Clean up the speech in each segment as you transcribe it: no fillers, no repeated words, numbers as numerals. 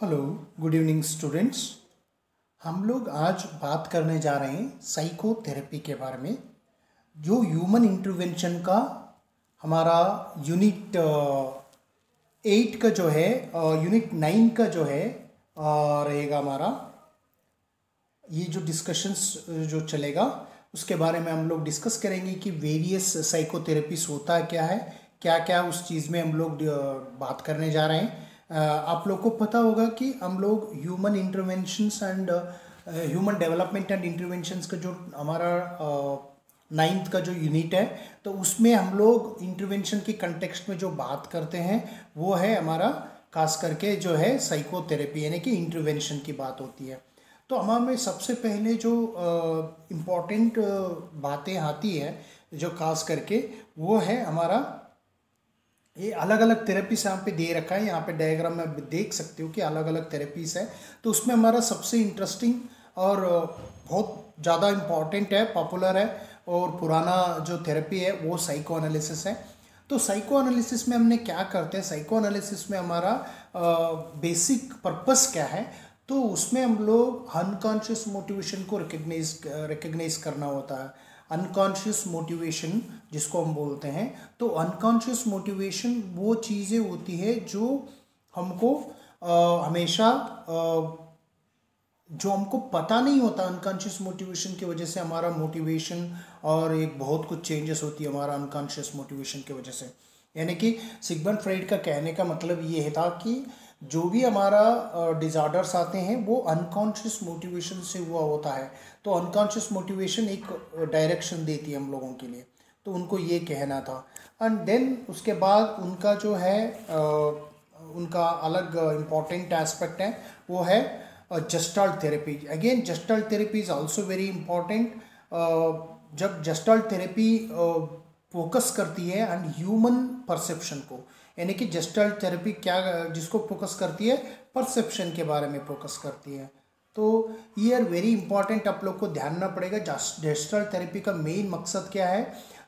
Hello, good evening students. हम लोग आज बात करने जा रहे हैं साइकोथेरेपी के बारे में, जो ह्यूमन इंटरवेंशन का हमारा यूनिट 8 का जो है यूनिट 9 का जो है रहेगा हमारा। ये जो डिस्कशंस जो चलेगा उसके बारे में हम लोग डिस्कस करेंगे कि वेरियस साइकोथेरेपीज होता है क्या है, क्या क्या उस चीज़ में हम लोग बात करने जा रहे हैं। आप लोग को पता होगा कि हम लोग human interventions and human development and interventions का जो हमारा 9th का जो यूनिट है, तो उसमें हम लोग इंटरवेंशन के कंटेक्स्ट में जो बात करते हैं वो है हमारा खास करके जो है साइकोथेरेपी, यानी कि इंटरवेंशन की बात होती है। तो हमारे सबसे पहले जो इम्पोर्टेंट बातें आती है जो खास करके वो है हमारा ये अलग अलग थेरेपीज यहाँ पे दे रखा है। यहाँ पे डायग्राम में देख सकते हो कि अलग अलग थेरेपीज है। तो उसमें हमारा सबसे इंटरेस्टिंग और बहुत ज़्यादा इम्पॉर्टेंट है, पॉपुलर है और पुराना जो थेरेपी है वो साइको एनालिसिस है। तो साइको एनालिसिस में हमने क्या करते हैं, साइको एनालिसिस में हमारा बेसिक पर्पस क्या है, तो उसमें हम लोग अनकॉन्शियस मोटिवेशन को रिकग्नाइज करना होता है। अनकॉन्शियस मोटिवेशन जिसको हम बोलते हैं, तो अनकॉन्शियस मोटिवेशन वो चीज़ें होती है जो हमको हमेशा जो हमको पता नहीं होता। अनकॉन्शियस मोटिवेशन की वजह से हमारा मोटिवेशन और एक बहुत कुछ चेंजेस होती है हमारा अनकॉन्शियस मोटिवेशन की वजह से। यानी कि सिगमंड फ्राइड का कहने का मतलब ये था कि जो भी हमारा डिज़ॉर्डर्स आते हैं वो अनकॉन्शियस मोटिवेशन से हुआ होता है। तो अनकॉन्शियस मोटिवेशन एक डायरेक्शन देती है हम लोगों के लिए, तो उनको ये कहना था। एंड देन उसके बाद उनका जो है उनका अलग इम्पॉर्टेंट एस्पेक्ट है वो है gestalt therapy. Again gestalt therapy is also very important. जब जस्टाल्ट थेरेपी फोकस करती है एंड ह्यूमन परसेप्शन को, यानी कि जस्टाल्ट थेरेपी क्या जिसको फोकस करती है, परसेप्शन के बारे में फोकस करती है। तो ये आर वेरी इंपॉर्टेंट, आप लोग को ध्यान रखना पड़ेगा। जस्टाल्ट थेरेपी का मेन मकसद क्या है,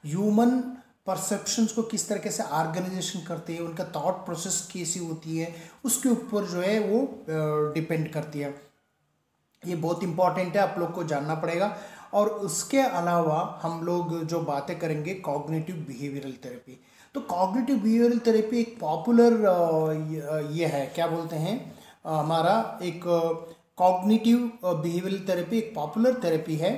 ह्यूमन परसेप्शंस को किस तरीके से ऑर्गेनाइजेशन करती है, उनका थॉट प्रोसेस कैसी होती है, उसके ऊपर जो है वो डिपेंड करती है। ये बहुत इंपॉर्टेंट है, आप लोग को जानना पड़ेगा। और उसके अलावा हम लोग जो बातें करेंगे कॉग्निटिव बिहेवियरल थेरेपी। तो कॉग्निटिव बिहेवियरल थेरेपी एक पॉपुलर ये है, क्या बोलते हैं, हमारा एक कॉग्निटिव बिहेवियरल थेरेपी एक पॉपुलर थेरेपी है।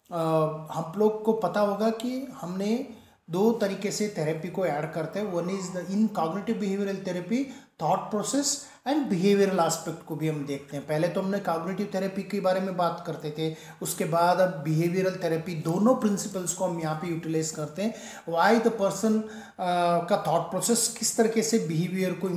हम लोग को पता होगा कि हमने दो तरीके से थेरेपी को ऐड करते हैं। One is the in cognitive behavioural therapy thought process and behavioural aspect को भी हम देखते हैं। पहले तो हमने कॉग्निटिव थेरेपी के बारे में बात करते थे, उसके बाद अब बिहेवियरल थेरेपी, दोनों प्रिंसिपल्स को हम यहाँ पे यूटिलाइज करते हैं। वाई द पर्सन का थॉट प्रोसेस किस तरीके से बिहेवियर को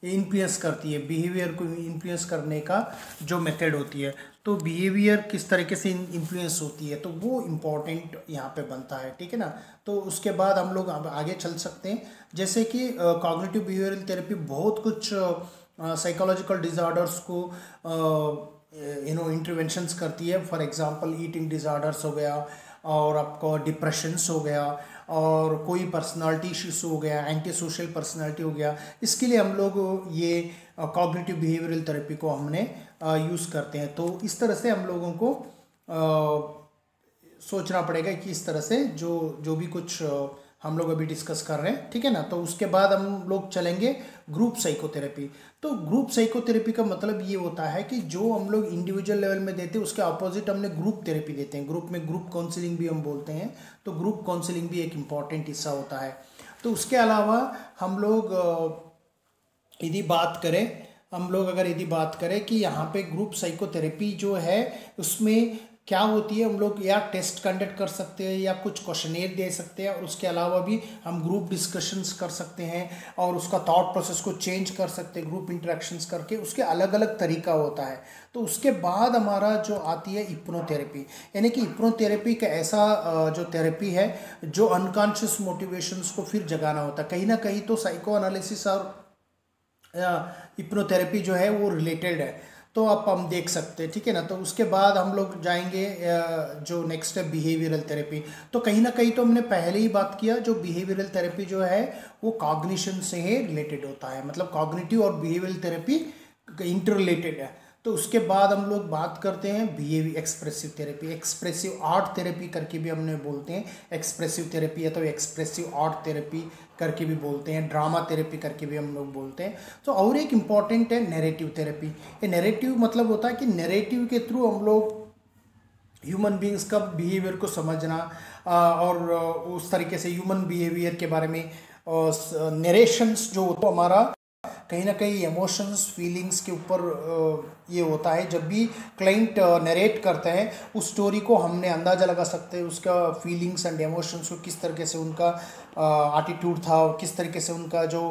इन्फ्लुएंस करती है, बिहेवियर को इन्फ्लुएंस करने का जो मेथड होती है, तो बिहेवियर किस तरीके से इन्फ्लुएंस होती है, तो वो इम्पॉर्टेंट यहाँ पे बनता है, ठीक है ना। तो उसके बाद हम लोग आगे चल सकते हैं, जैसे कि कॉग्निटिव बिहेवियरल थेरेपी बहुत कुछ साइकोलॉजिकल डिज़ॉर्डर्स को इंटरवेंशंस करती है। फॉर एग्जांपल ईटिंग डिज़ॉर्डर्स हो गया, और आपको डिप्रेशंस हो गया, और कोई पर्सनालिटी इश्यूज हो गया, एंटी सोशल पर्सनालिटी हो गया। इसके लिए हम लोग ये कॉग्निटिव बिहेवियरल थेरेपी को हमने यूज़ करते हैं। तो इस तरह से हम लोगों को सोचना पड़ेगा कि इस तरह से जो भी कुछ हम लोग अभी डिस्कस कर रहे हैं, ठीक है ना। तो उसके बाद हम लोग चलेंगे ग्रुप साइकोथेरेपी। तो ग्रुप साइकोथेरेपी का मतलब ये होता है कि जो हम लोग इंडिविजुअल लेवल में देते हैं उसके अपोजिट हमने ग्रुप थेरेपी देते हैं। ग्रुप में ग्रुप काउंसलिंग भी हम बोलते हैं, तो ग्रुप काउंसलिंग भी एक इम्पॉर्टेंट हिस्सा होता है। तो उसके अलावा हम लोग यदि बात करें कि यहाँ पे ग्रुप साइकोथेरेपी जो है उसमें क्या होती है, हम लोग या टेस्ट कंडक्ट कर सकते हैं या कुछ क्वेश्चनेयर दे सकते हैं, और उसके अलावा भी हम ग्रुप डिस्कशंस कर सकते हैं और उसका थॉट प्रोसेस को चेंज कर सकते हैं ग्रुप इंटरेक्शंस करके। उसके अलग अलग तरीका होता है। तो उसके बाद हमारा जो आती है हिप्नोथेरेपी, यानी कि हिप्नोथेरेपी का ऐसा जो थेरेपी है जो अनकॉन्शियस मोटिवेशंस को फिर जगाना होता है। कहीं ना कहीं तो साइको एनालिसिस और हिप्नोथेरेपी जो है वो रिलेटेड है, तो आप हम देख सकते हैं, ठीक है ना। तो उसके बाद हम लोग जाएंगे जो नेक्स्ट है बिहेवियरल थेरेपी। तो कहीं ना कहीं तो हमने पहले ही बात किया, जो बिहेवियरल थेरेपी जो है वो कॉग्निशन से ही रिलेटेड होता है। मतलब कॉग्निटिव और बिहेवियरल थेरेपी इंटर रिलेटेड है। तो उसके बाद हम लोग बात करते हैं behaviour expressive therapy, expressive art therapy करके भी हमने बोलते हैं, एक्सप्रेसिव थेरेपी या तो एक्सप्रेसिव आर्ट थेरेपी करके भी बोलते हैं, ड्रामा थेरेपी करके भी हम लोग बोलते हैं। तो और एक इम्पॉर्टेंट है नैरेटिव थेरेपी। ये नैरेटिव मतलब होता है कि नैरेटिव के थ्रू हम लोग ह्यूमन बींग्स का बिहेवियर को समझना और उस तरीके से ह्यूमन बिहेवियर के बारे में नरेशंस जो तो हमारा कहीं ना कहीं इमोशंस फीलिंग्स के ऊपर ये होता है। जब भी क्लाइंट नरेट करते हैं उस स्टोरी को हमने अंदाज़ा लगा सकते हैं उसका फीलिंग्स एंड इमोशंस को, किस तरीके से उनका एटीट्यूड था, किस तरीके से उनका जो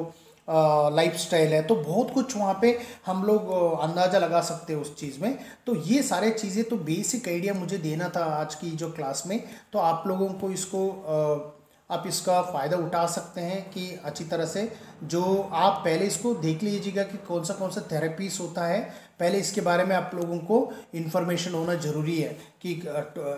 लाइफ स्टाइल है। तो बहुत कुछ वहाँ पे हम लोग अंदाज़ा लगा सकते हैं उस चीज़ में। तो ये सारे चीज़ें तो बेसिक आइडिया मुझे देना था आज की जो क्लास में। तो आप लोगों को इसको आप इसका फ़ायदा उठा सकते हैं कि अच्छी तरह से जो आप पहले इसको देख लीजिएगा कि कौन सा थेरेपीज होता है। पहले इसके बारे में आप लोगों को इन्फॉर्मेशन होना ज़रूरी है कि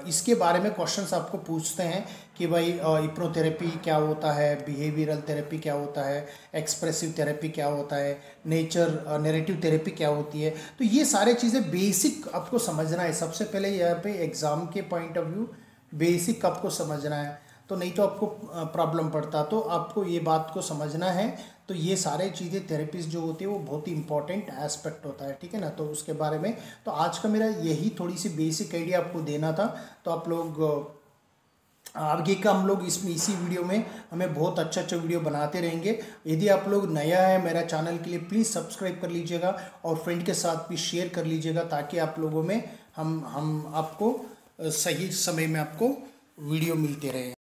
इसके बारे में क्वेश्चंस आपको पूछते हैं कि भाई हिप्नोथेरेपी क्या होता है, बिहेवियरल थेरेपी क्या होता है, एक्सप्रेसिव थेरेपी क्या होता है, नैरेटिव थेरेपी क्या होती है। तो ये सारे चीज़ें बेसिक आपको समझना है। सबसे पहले यहाँ पे एग्ज़ाम के पॉइंट ऑफ व्यू बेसिक आपको समझना है, तो नहीं तो आपको प्रॉब्लम पड़ता। तो आपको ये बात को समझना है। तो ये सारे चीज़ें थेरेपीज जो होती है वो बहुत ही इंपॉर्टेंट एस्पेक्ट होता है, ठीक है ना। तो उसके बारे में तो आज का मेरा यही थोड़ी सी बेसिक आइडिया आपको देना था। तो आप लोग आगे का हम लोग इसमें इसी वीडियो में हमें बहुत अच्छा वीडियो बनाते रहेंगे। यदि आप लोग नया है मेरा चैनल के लिए प्लीज़ सब्सक्राइब कर लीजिएगा और फ्रेंड के साथ भी शेयर कर लीजिएगा, ताकि आप लोगों में हम आपको सही समय में आपको वीडियो मिलते रहे।